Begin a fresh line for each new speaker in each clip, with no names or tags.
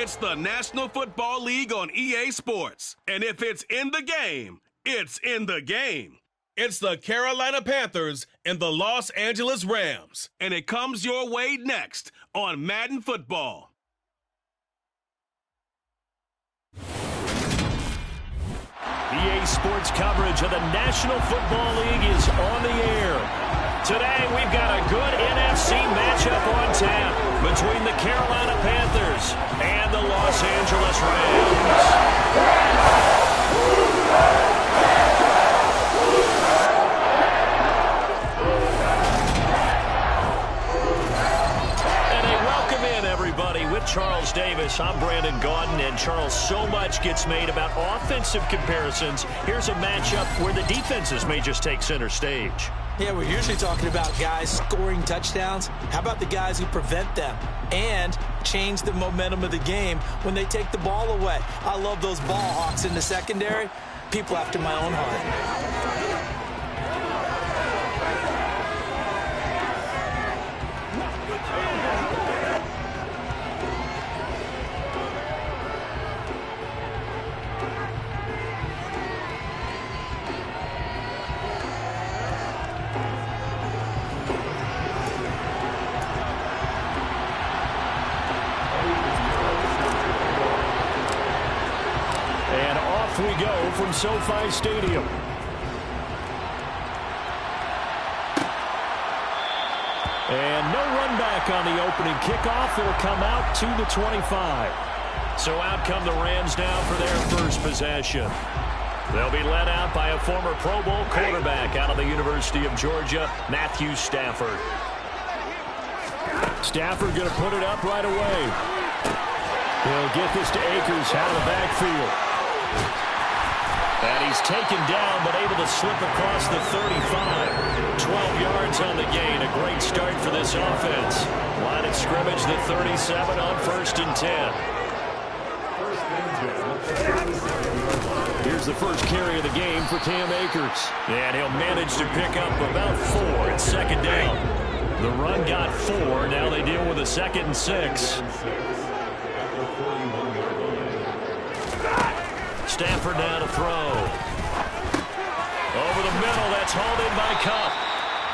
It's the National Football League on EA Sports. And if it's in the game, it's in the game. It's the Carolina Panthers and the Los Angeles Rams. And it comes your way next on Madden Football.
EA Sports coverage of the National Football League is on the air. Today, we've got a good NFC matchup on tap between the Carolina Panthers and the Los Angeles Rams. With Charles Davis, I'm Brandon Gaudin, and Charles, so much gets made about offensive comparisons. Here's a matchup where the defenses may just take center stage.
Yeah, we're usually talking about guys scoring touchdowns. How about the guys who prevent them and change the momentum of the game when they take the ball away? I love those ball hawks in the secondary. People after my own heart.
We go from SoFi Stadium. And no run back on the opening kickoff. It'll come out to the 25. So out come the Rams now for their first possession. They'll be led out by a former Pro Bowl quarterback out of the University of Georgia, Matthew Stafford. Stafford going to put it up right away. He'll get this to Akers out of the backfield. And he's taken down, but able to slip across the 35. 12 yards on the gain. A great start for this offense. Line of scrimmage, the 37 on 1st and 10. Here's the first carry of the game for Cam Akers. And he'll manage to pick up about 4 at second down. The run got 4. Now they deal with a 2nd and 6. Stafford now to throw. Over the middle, that's hauled in by Kupp.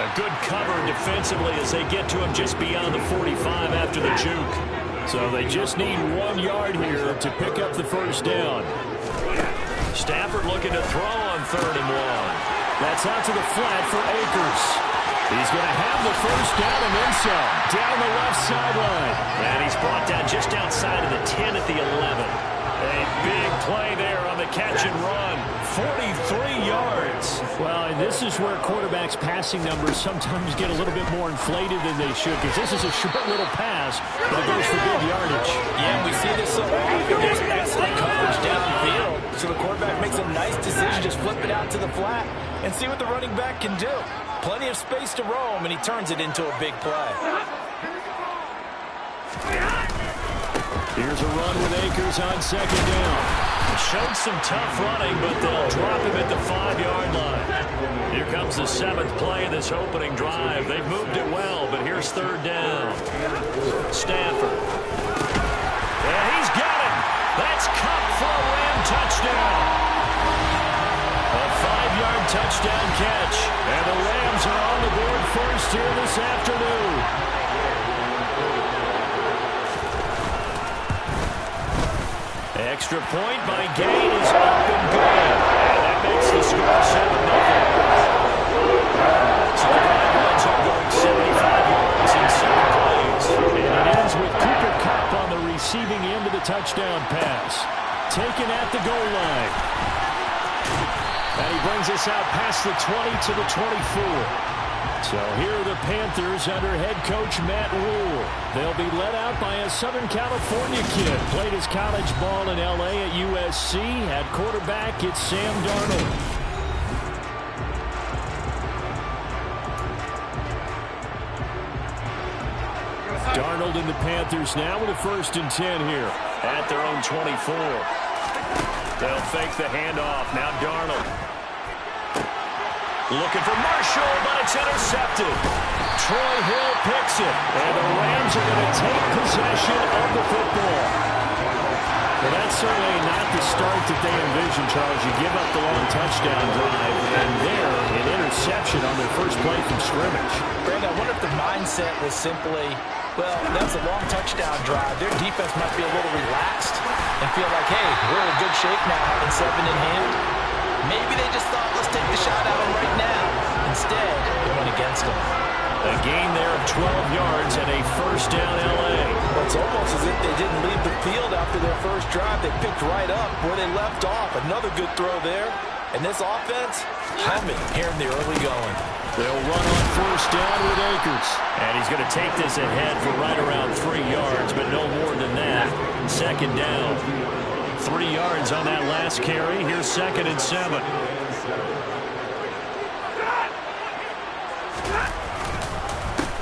A good cover defensively as they get to him just beyond the 45 after the juke. So they just need 1 yard here to pick up the first down. Stafford looking to throw on 3rd and 1. That's out to the flat for Akers. He's going to have the first down and then some. Down the left sideline. And he's brought down just outside of the 10 at the 11. A big play there on the catch and run. 43 yards. Well, and this is where quarterbacks' passing numbers sometimes get a little bit more inflated than they should, because this is a short little pass, but it goes for big yardage.
Yeah, we see this so often. There's excellent coverage downfield. So the quarterback makes a nice decision, just flip it out to the flat and see what the running back can do. Plenty of space to roam, and he turns it into a big play.
Here's a run with Akers on 2nd down. Showed some tough running, but they'll drop him at the 5-yard line. Here comes the 7th play of this opening drive. They've moved it well, but here's 3rd down. Stafford. And he's got it. That's Kupp for a Ram touchdown. A 5-yard touchdown catch. And the Rams are on the board first here this afternoon. Extra point by Gain is up and good. And that makes the score 7-0. So the Cowboys are going 75 yards in 7 plays. And it ends with Cooper Kupp on the receiving end of the touchdown pass. Taken at the goal line. And he brings us out past the 20 to the 24. So here are the Panthers under head coach Matt Rule. They'll be led out by a Southern California kid. Played his college ball in L.A. at USC. At quarterback, it's Sam Darnold. Darnold and the Panthers now with a 1st and 10 here at their own 24. They'll fake the handoff. Now Darnold. Looking for Marshall, but it's intercepted. Troy Hill picks it, and the Rams are going to take possession of the football. Well, that's certainly not the start that they envisioned, Charles. You give up the long touchdown drive, and there, an interception on their first play from scrimmage.
Greg, I wonder if the mindset was simply, well, that was a long touchdown drive. Their defense might be a little relaxed and feel like, hey, we're in good shape now, having 7 in hand. Maybe they just thought, let's take the shot at them right now. Instead, it went against them.
A gain there of 12 yards and a first down L.A.
Well, it's almost as if they didn't leave the field after their first drive. They picked right up where they left off. Another good throw there. And this offense, humming here in the early going.
They'll run on first down with Akers. And he's going to take this ahead for right around 3 yards, but no more than that. Second down. 3 yards on that last carry. Here's 2nd and 7.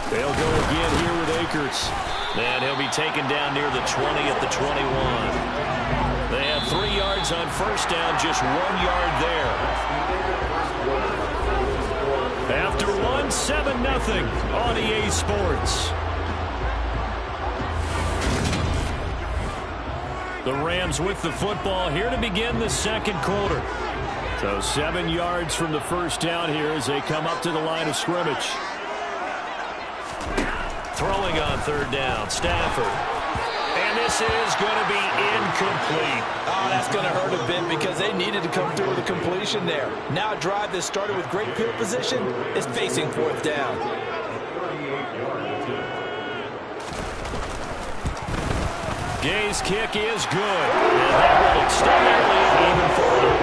They'll go again here with Akers. And he'll be taken down near the 20 at the 21. They have 3 yards on first down, just 1 yard there. After 1, 7-0 on EA Sports. The Rams with the football here to begin the second quarter. So 7 yards from the first down here as they come up to the line of scrimmage. Throwing on third down, Stafford. And this is going to be incomplete.
Oh, that's going to hurt a bit because they needed to come through with a completion there. Now a drive that started with great field position is facing 4th down.
Gay's kick is good. And that will extend that lead even further.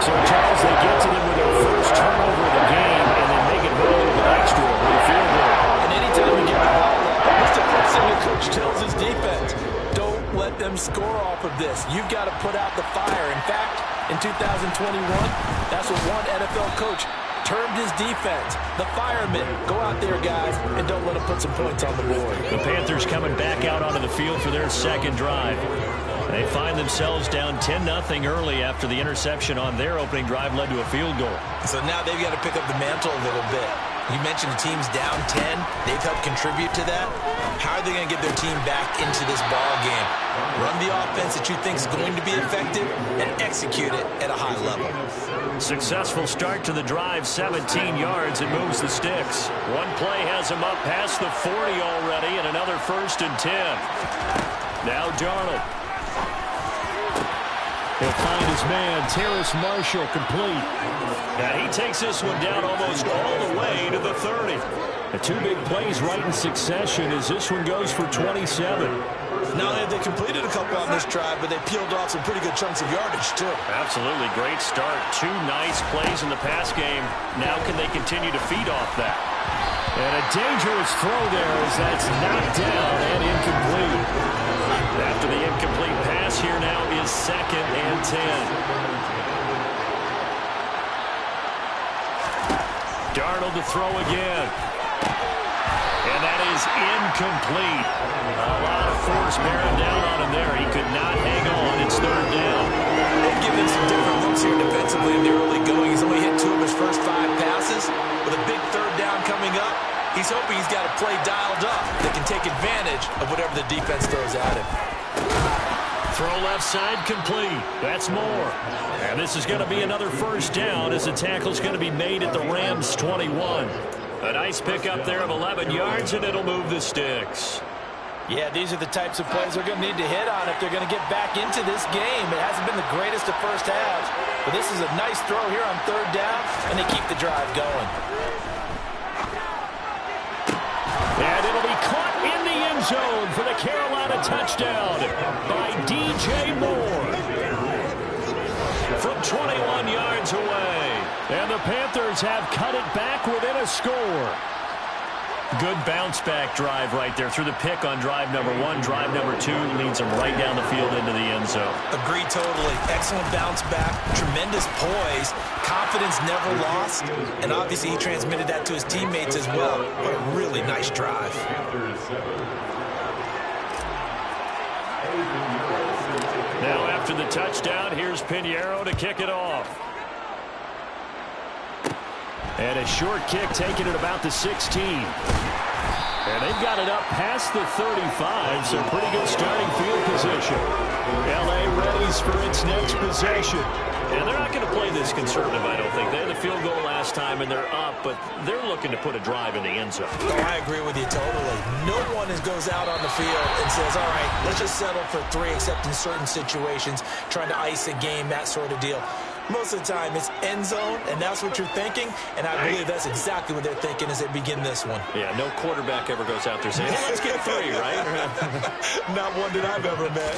So, Charles, they get to them with their first turnover of the game, and they make it home with an extra with a field goal.
And anytime you get the ball up, that's the first thing the coach tells his defense. Don't let them score off of this. You've got to put out the fire. In fact, in 2021, that's what one NFL coach termed his defense. The firemen. Go out there, guys, and don't let them put some points on the board.
The Panthers coming back out onto the field for their second drive. They find themselves down 10-0 early after the interception on their opening drive led to a field goal.
So now they've got to pick up the mantle a little bit. You mentioned the team's down 10. They've helped contribute to that. How are they going to get their team back into this ball game? Run the offense that you think is going to be effective and execute it at a high level.
Successful start to the drive, 17 yards. It moves the sticks. One play has him up past the 40 already, and another 1st and 10. Now Darnold. He'll find his man, Terrace Marshall, complete. Now he takes this one down almost all the way to the 30. The 2 big plays right in succession as this one goes for 27.
Not only have they completed a couple on this drive, but they peeled off some pretty good chunks of yardage, too.
Absolutely. Great start. 2 nice plays in the pass game. Now can they continue to feed off that? And a dangerous throw there as that's knocked down and incomplete. After the incomplete pass, here now is 2nd and 10. Darnold to throw again. And that is incomplete. A lot of force bearing down on him there. He could not hang on. It's 3rd down.
They've given some different looks here defensively in the early going. He's only hit 2 of his first 5 passes. With a big 3rd down coming up, he's hoping he's got a play dialed up that can take advantage of whatever the defense throws at him.
Throw left side complete. That's more. And this is going to be another 1st down as the tackle's going to be made at the Rams' 21. A nice pickup there of 11 yards, and it'll move the sticks.
Yeah, these are the types of plays they're going to need to hit on if they're going to get back into this game. It hasn't been the greatest of first halves, but this is a nice throw here on 3rd down, and they keep the drive going.
And it'll be caught in the end zone for the Carolina touchdown by DJ Moore. From 21 yards away. And the Panthers have cut it back within a score. Good bounce-back drive right there through the pick on drive number 1. Drive number 2 leads them right down the field into the end zone.
Agreed totally. Excellent bounce back. Tremendous poise. Confidence never lost. And obviously he transmitted that to his teammates as well. What a really nice drive.
Now after the touchdown, here's Pinheiro to kick it off. And a short kick taken at about the 16. And they've got it up past the 35, so pretty good starting field position. L.A. readies for its next possession.
And they're not going to play this conservative, I don't think. They had the field goal last time, and they're up, but they're looking to put a drive in the end zone.
Oh, I agree with you totally. No one goes out on the field and says, all right, let's just settle for 3, except in certain situations, trying to ice a game, that sort of deal. Most of the time, it's end zone, and that's what you're thinking, and I believe that's exactly what they're thinking as they begin this one.
Yeah, no quarterback ever goes out there saying, hey, let's get 3, right?
Not one that I've ever met.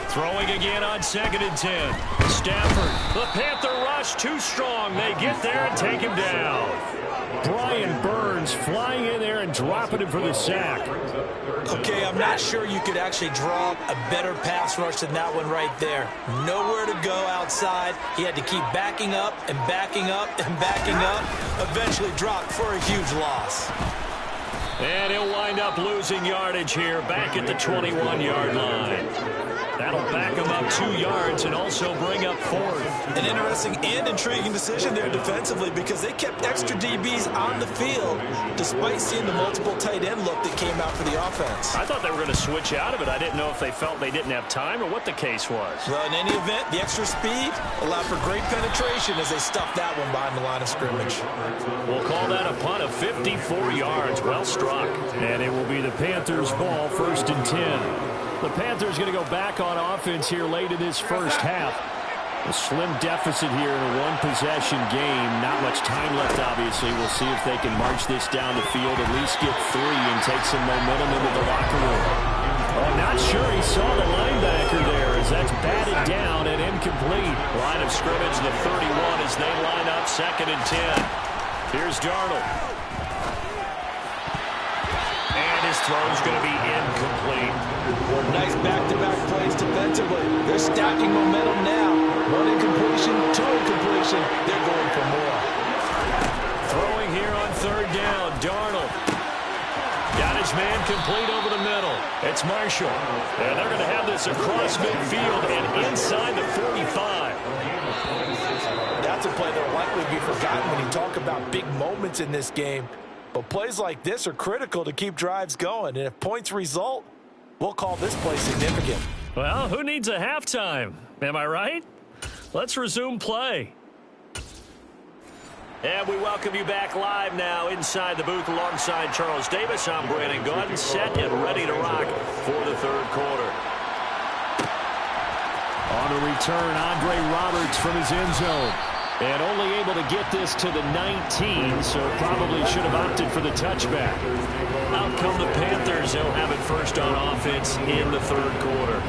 Throwing again on 2nd and 10. Stafford.
The Panther rush too strong. They get there and take him down.
Brian Burns flying in there and dropping him for the sack.
Okay, I'm not sure you could actually draw a better pass rush than that one right there. Nowhere to go outside. He had to keep backing up and backing up and backing up. Eventually dropped for a huge loss.
And he'll wind up losing yardage here back at the 21-yard line. That'll back him up 2 yards and also bring up 4th.
An interesting and intriguing decision there defensively because they kept extra DBs on the field despite seeing the multiple tight end look that came out for the offense.
I thought they were going to switch out of it. I didn't know if they felt they didn't have time or what the case was.
Well, in any event, the extra speed allowed for great penetration as they stuffed that one behind the line of scrimmage.
We'll call that a punt of 54 yards. Well struck.
And it will be the Panthers' ball, 1st and 10. The Panthers going to go back on offense here late in this first half. A slim deficit here in a one-possession game. Not much time left, obviously. We'll see if they can march this down the field, at least get 3 and take some momentum into the locker room. I'm not sure he saw the linebacker there as that's batted down and incomplete.
Line of scrimmage, the 31 as they line up 2nd and 10. Here's Darnold. And his throw's going to be incomplete.
Nice back-to-back plays defensively. They're stacking momentum now. 1 incompletion, 2 incompletion. They're going for more.
Throwing here on 3rd down. Darnold. Got his man complete over the middle. It's Marshall. And they're going to have this across midfield and inside the 45.
That's a play that will likely be forgotten when you talk about big moments in this game. But plays like this are critical to keep drives going. And if points result, we'll call this play significant.
Well, who needs a halftime? Am I right? Let's resume play. And we welcome you back live now inside the booth alongside Charles Davis. I'm Brandon Gaudin, set and ready to rock for the 3rd quarter.
On a return, Andre Roberts from his end zone. And only able to get this to the 19, so probably should have opted for the touchback.
Out come the Panthers. They'll have it first on offense in the 3rd quarter.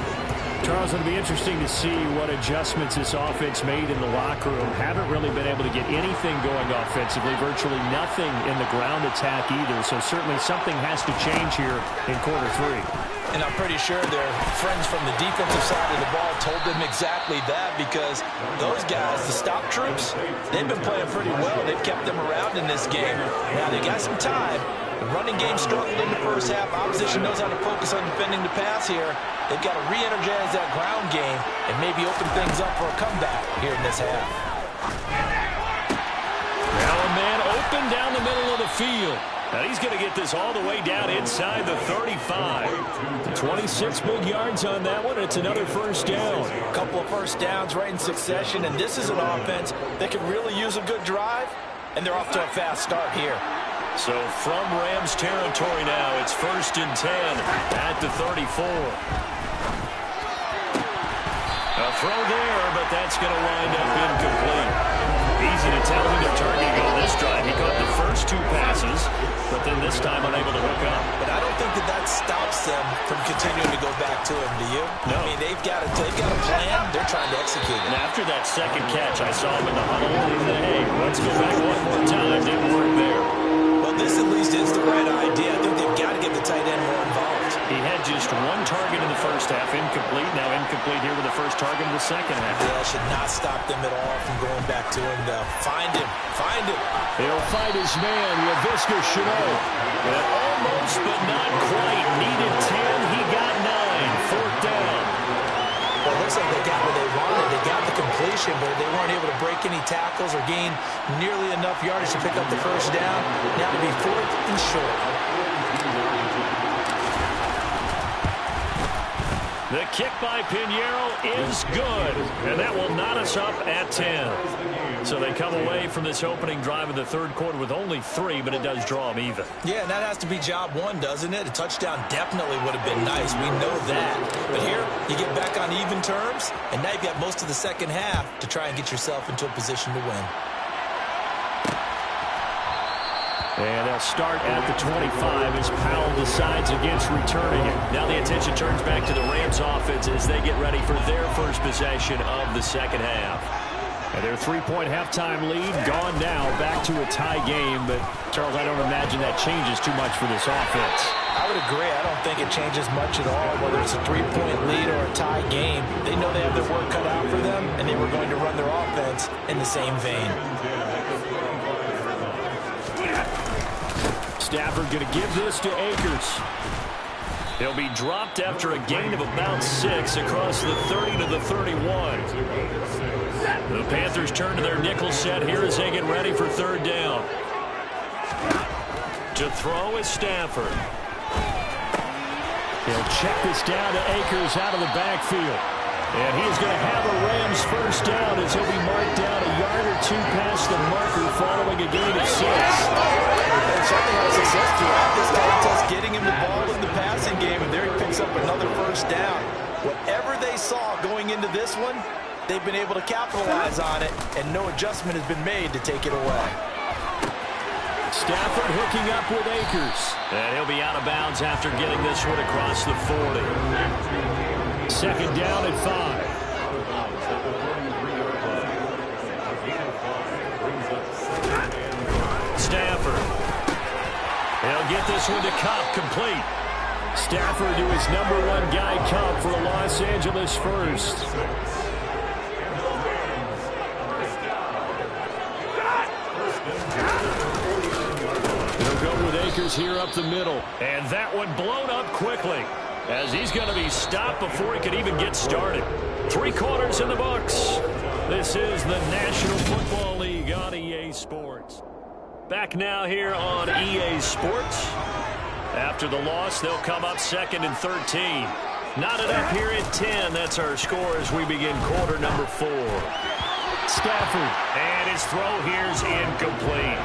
Charles, it'll be interesting to see what adjustments this offense made in the locker room. Haven't really been able to get anything going offensively, virtually nothing in the ground attack either. So certainly something has to change here in quarter 3.
And I'm pretty sure their friends from the defensive side of the ball told them exactly that because those guys, the stop troops, they've been playing pretty well. They've kept them around in this game. Now they got some time. The running game struggled in the first half. Opposition knows how to focus on defending the pass here. They've got to re-energize that ground game and maybe open things up for a comeback here in this half.
Now a man open down the middle of the field. Now he's going to get this all the way down inside the 35.
26 big yards on that one. It's another first down.
A couple of first downs right in succession, and this is an offense that can really use a good drive, and they're off to a fast start here.
So from Rams territory now, it's 1st and 10 at the 34. A throw there, but that's going to wind up incomplete. Easy to tell who they're targeting on this drive. He caught the first 2 passes, but then this time unable to hook up.
But I don't think that stops them from continuing to go back to him, do you?
No.
I mean, they've got a plan. They're trying to execute it.
And after that second catch, I saw him in the huddle. And he said, hey, let's go back one more time. Didn't work there.
Well, this at least is the right idea. I think they've got to get the tight end more involved.
He had just 1 target in the first half, incomplete. Now incomplete here with the first target in the second half.
Yeah, that should not stop them at all from going back to him, though. Find him. Find him.
He'll find his man, Laviska Shenault.
And almost, but not quite. Needed 10. He got 9. 4th down.
Well, it looks like they got what they wanted. They got the completion, but they weren't able to break any tackles or gain nearly enough yardage to pick up the first down. Now to be 4th and short.
The kick by Pinheiro is good, and that will knot us up at 10. So they come away from this opening drive in the third quarter with only 3, but it does draw them even.
Yeah, and that has to be job one, doesn't it? A touchdown definitely would have been nice. We know that. But here, you get back on even terms, and now you've got most of the second half to try and get yourself into a position to win.
And they'll start at the 25 as Powell decides against returning it. Now the attention turns back to the Rams offense as they get ready for their first possession of the second half. And their 3-point halftime lead gone now, back to a tie game. But, Charles, I don't imagine that changes too much for this offense.
I would agree. I don't think it changes much at all, whether it's a 3-point lead or a tie game. They know they have their work cut out for them, and they were going to run their offense in the same vein.
Stafford going to give this to Akers. He'll be dropped after a gain of about 6 across the 30 to the 31. The Panthers turn to their nickel set here as they get ready for third down. To throw is Stafford. He'll check this down to Akers out of the backfield. And he's going to have a Rams first down as he'll be marked down a yard or 2 past the marker following a gain of 6.
And certainly had success throughout this contest, getting him the ball in the passing game, and there he picks up another first down. Whatever they saw going into this one, they've been able to capitalize on it, and no adjustment has been made to take it away.
Stafford hooking up with Akers. And he'll be out of bounds after getting this one across the 40. Second down at 5. Stafford. He'll get this one to Kupp, complete. Stafford to his #1 guy, Kupp, for a Los Angeles first. He'll go with Akers here up the middle. And that one blown up quickly, as he's going to be stopped before he could even get started. 3 quarters in the books. This is the National Football League on EA Sports. Back now here on EA Sports. After the loss, they'll come up 2nd and 13. Knotted up here at 10. That's our score as we begin quarter number 4. Stafford. And his throw here's incomplete.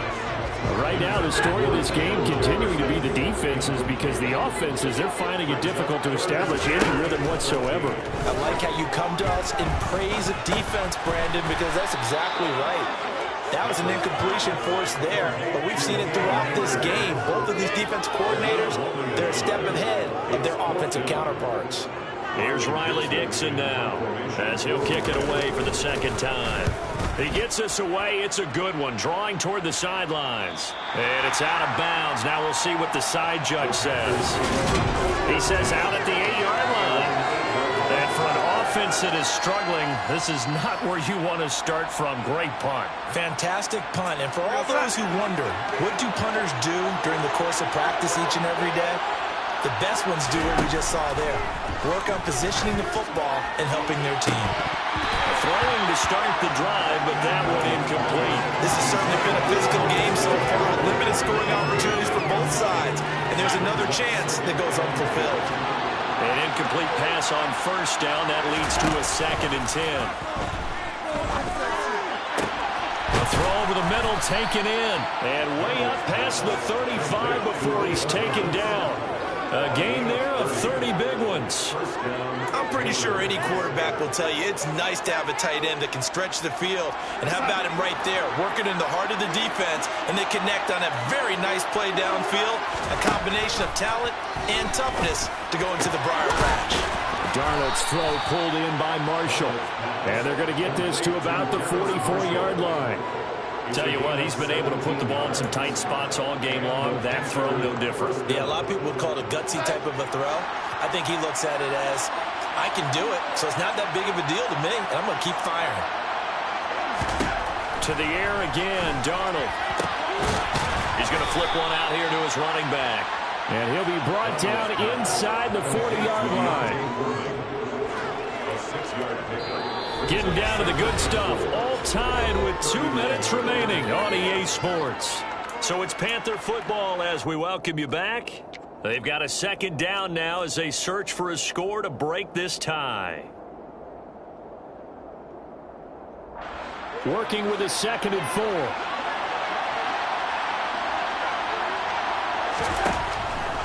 Right now, the story of this game continuing to be the defenses, because the offenses, they're finding it difficult to establish any rhythm whatsoever.
I like how you come to us in praise of defense, Brandon, because that's exactly right. That was an incompletion for us there, but we've seen it throughout this game. Both of these defense coordinators, they're a step ahead of their offensive counterparts.
Here's Riley Dixon now, as he'll kick it away for the second time. He gets us away. It's a good one, drawing toward the sidelines. And it's out of bounds. Now we'll see what the side judge says. He says out at the 8-yard line. And for an offense that is struggling, this is not where you want to start from. Great punt.
Fantastic punt. And for all those who wonder, what do punters do during the course of practice each and every day? The best ones do what we just saw there. Work on positioning the football and helping their team.
Throwing to start the drive, but that one incomplete.
This has certainly been a physical game so far. Limited scoring opportunities for both sides. And there's another chance that goes unfulfilled.
An incomplete pass on first down. That leads to a 2nd and 10. A throw over the middle, taken in. And way up past the 35 before he's taken down. A gain there of 30 big ones.
I'm pretty sure any quarterback will tell you it's nice to have a tight end that can stretch the field. And how about him right there, working in the heart of the defense, and they connect on a very nice play downfield. A combination of talent and toughness to go into the briar patch.
Darnold's throw pulled in by Marshall. And they're going to get this to about the 44-yard line. Tell you what, he's been able to put the ball in some tight spots all game long. That throw, no different.
Yeah, a lot of people would call it a gutsy type of a throw. I think he looks at it as, I can do it, so it's not that big of a deal to me, and I'm going to keep firing.
To the air again, Darnold. He's going to flip one out here to his running back. And he'll be brought down inside the 40-yard line. Getting down to the good stuff. All tied with 2 minutes remaining on EA Sports. So it's Panther football as we welcome you back. They've got a second down now as they search for a score to break this tie. Working with a 2nd and 4.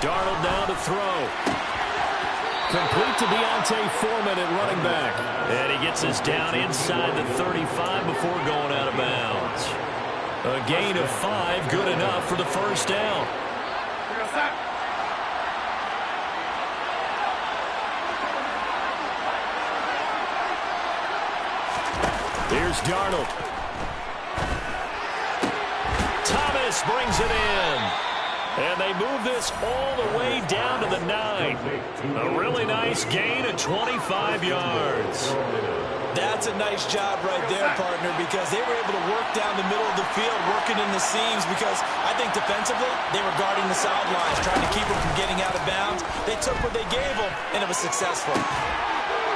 Darnold now to throw. Complete to Deontay Foreman at running back. And he gets us down inside the 35 before going out of bounds. A gain of 5, good enough for the first down. Here's Darnold. Thomas brings it in. And they move this all the way down to the 9. A really nice gain of 25 yards.
That's a nice job right there, partner, because they were able to work down the middle of the field, working in the seams, because I think defensively they were guarding the sidelines, trying to keep them from getting out of bounds. They took what they gave them, and it was successful.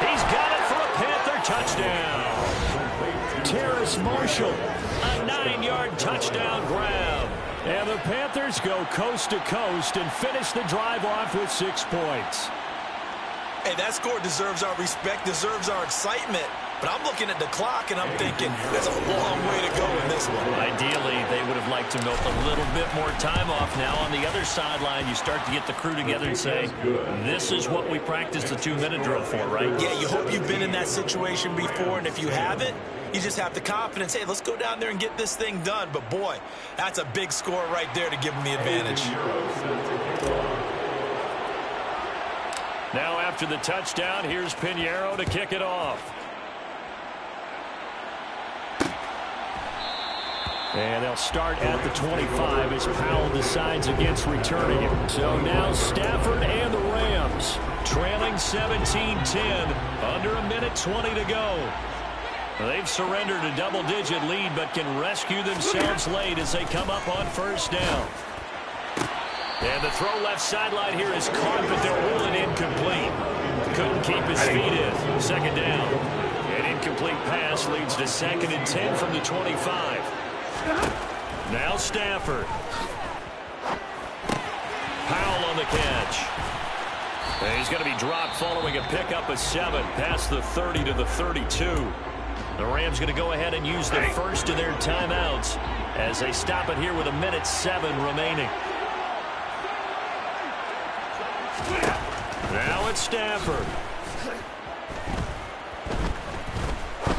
He's got it for a Panther touchdown. Terrace Marshall, a 9-yard touchdown grab. And the Panthers go coast to coast and finish the drive off with 6 points.
Hey, that score deserves our respect, deserves our excitement. But I'm looking at the clock, and I'm thinking there's a long way to go in this one.
Ideally, they would have liked to milk a little bit more time off. Now, on the other sideline, you start to get the crew together and say, this is what we practiced the 2-minute drill for, right?
Yeah, you hope you've been in that situation before, and if you haven't, you just have the confidence, hey, let's go down there and get this thing done. But, boy, that's a big score right there to give them the advantage.
Now, after the touchdown, here's Pinheiro to kick it off. And they'll start at the 25 as Powell decides against returning it. So now Stafford and the Rams trailing 17-10, under a minute 20 to go. They've surrendered a double-digit lead but can rescue themselves late as they come up on first down. And the throw left sideline here is caught, but they'll rule it incomplete. Couldn't keep his feet in. Second down. An incomplete pass leads to 2nd and 10 from the 25. Now Stafford. Powell on the catch. And he's going to be dropped following a pickup of 7 past the 30 to the 32. The Rams going to go ahead and use the first of their timeouts as they stop it here with a minute 7 remaining. Now it's Stafford.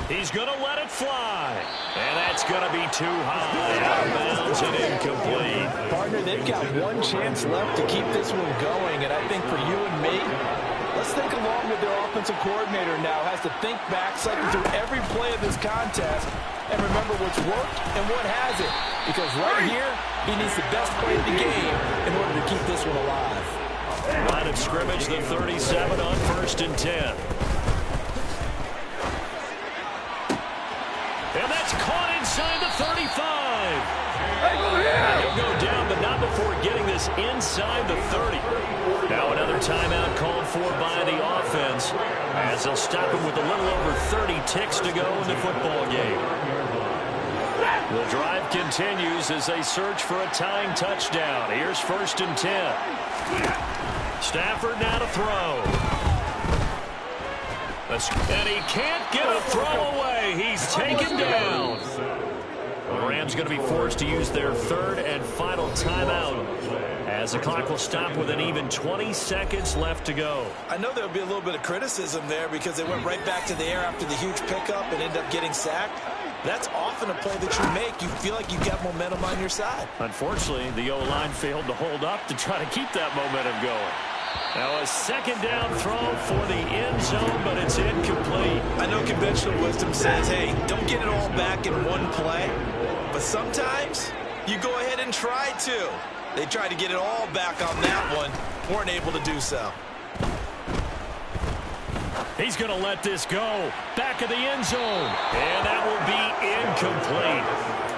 He's going to let it fly. And that's going to be too high. Out of bounds and incomplete.
Partner, they've got one chance left to keep this one going. And I think for you and me, let's think along with their offensive coordinator now. Has to think back, cycle through every play of this contest, and remember what's worked and what hasn't. Because right here, he needs the best play of the game in order to keep this one alive.
Line of scrimmage, the 37 on 1st and 10. And that's caught inside the 35. He'll go down, but not before getting this inside the 30. Now another timeout called for by the offense as they'll stop him with a little over 30 ticks to go in the football game. The drive continues as they search for a tying touchdown. Here's 1st and 10. Stafford now to throw. And he can't get a throw away. He's taken down. The Rams going to be forced to use their 3rd and final timeout as the clock will stop with an even 20 seconds left to go.
I know there'll be a little bit of criticism there because they went right back to the air after the huge pickup and ended up getting sacked. That's often a play that you make. You feel like you've got momentum on your side.
Unfortunately, the O-line failed to hold up to try to keep that momentum going. Now a 2nd down throw for the end zone, but it's incomplete.
I know conventional wisdom says, hey, don't get it all back in one play. But sometimes you go ahead and try to. They tried to get it all back on that one. Weren't able to do so.
He's going to let this go. Back of the end zone. And that will be incomplete.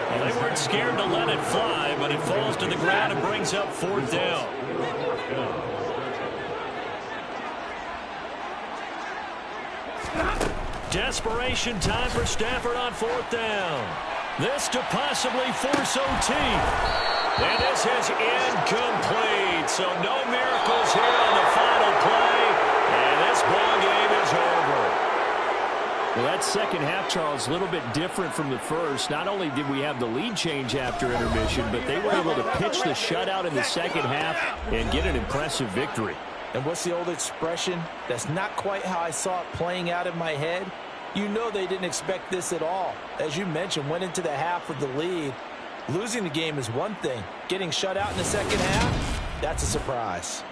Well, they weren't scared to let it fly, but it falls to the ground and brings up 4th down. Desperation time for Stafford on 4th down. This to possibly force OT. And this is incomplete.
right, so no miracles here on the final play, and this ball game is over.
Well, that second half, Charles, a little bit different from the first. Not only did we have the lead change after intermission, but they were able to pitch the shutout in the second half and get an impressive victory.
And what's the old expression? That's not quite how I saw it playing out in my head. You know they didn't expect this at all. As you mentioned, went into the half with the lead. Losing the game is one thing. Getting shut out in the second half, that's a surprise.